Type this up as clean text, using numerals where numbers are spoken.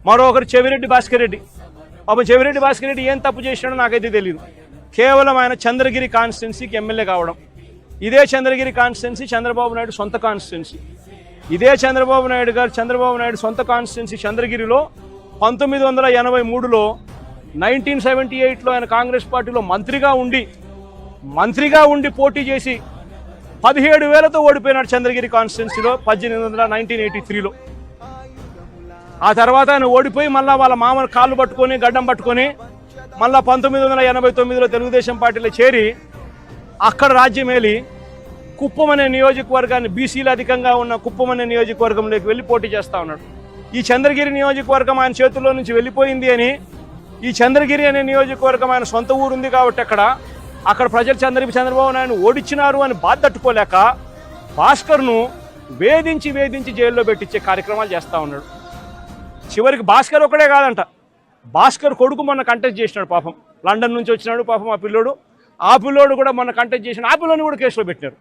మరొకరు చెవిరెడ్డి భాస్కర్ రెడ్డి. అప్పుడు చెవిరెడ్డి భాస్కర్ రెడ్డి ఏం తప్పు చేసినాడో నాకైతే తెలియదు. కేవలం ఆయన చంద్రగిరి కాన్స్టిట్యున్సీకి ఎమ్మెల్యే కావడం. ఇదే చంద్రగిరి కాన్స్టిట్యున్సీ చంద్రబాబు నాయుడు సొంత కాన్స్టిట్యున్సీ. ఇదే చంద్రబాబు నాయుడు సొంత కాన్స్టిట్యున్సీ చంద్రగిరిలో 1983లో 1978లో ఆయన కాంగ్రెస్ పార్టీలో మంత్రిగా ఉండి పోటీ చేసి 17,000తో ఓడిపోయినాడు చంద్రగిరి కాన్స్టిట్యున్సీలో 1983లో. ఆ తర్వాత ఆయన ఓడిపోయి మళ్ళీ వాళ్ళ మామూలు కాళ్ళు పట్టుకొని గడ్డం పట్టుకొని మళ్ళీ 1989లో తెలుగుదేశం పార్టీలో చేరి అక్కడ రాజ్యమేలి కుప్పం అనే నియోజకవర్గాన్ని, బీసీలు అధికంగా ఉన్న కుప్పం అనే నియోజకవర్గంలోకి వెళ్ళి పోటీ చేస్తూ ఉన్నాడు. ఈ చంద్రగిరి నియోజకవర్గం ఆయన చేతుల్లో నుంచి వెళ్ళిపోయింది అని, ఈ చంద్రగిరి అనే నియోజకవర్గం ఆయన సొంత ఊరుంది కాబట్టి అక్కడ ప్రజలు చంద్రబాబు నాయుడు ఓడించినారు అని బాధ తట్టుకోలేక భాస్కర్ను వేధించి జైల్లో పెట్టించే కార్యక్రమాలు చేస్తూ ఉన్నాడు. చివరికి భాస్కర్ ఒక్కడే కాదంట, భాస్కర్ కొడుకు మొన్న కంటెస్ట్ చేసినాడు. పాపం లండన్ నుంచి వచ్చినాడు పాపం ఆ పిల్లోడు కూడా మొన్న కంటెస్ట్ చేసినాడు. ఆ పిల్లోని కూడా కేసులో పెట్టినారు.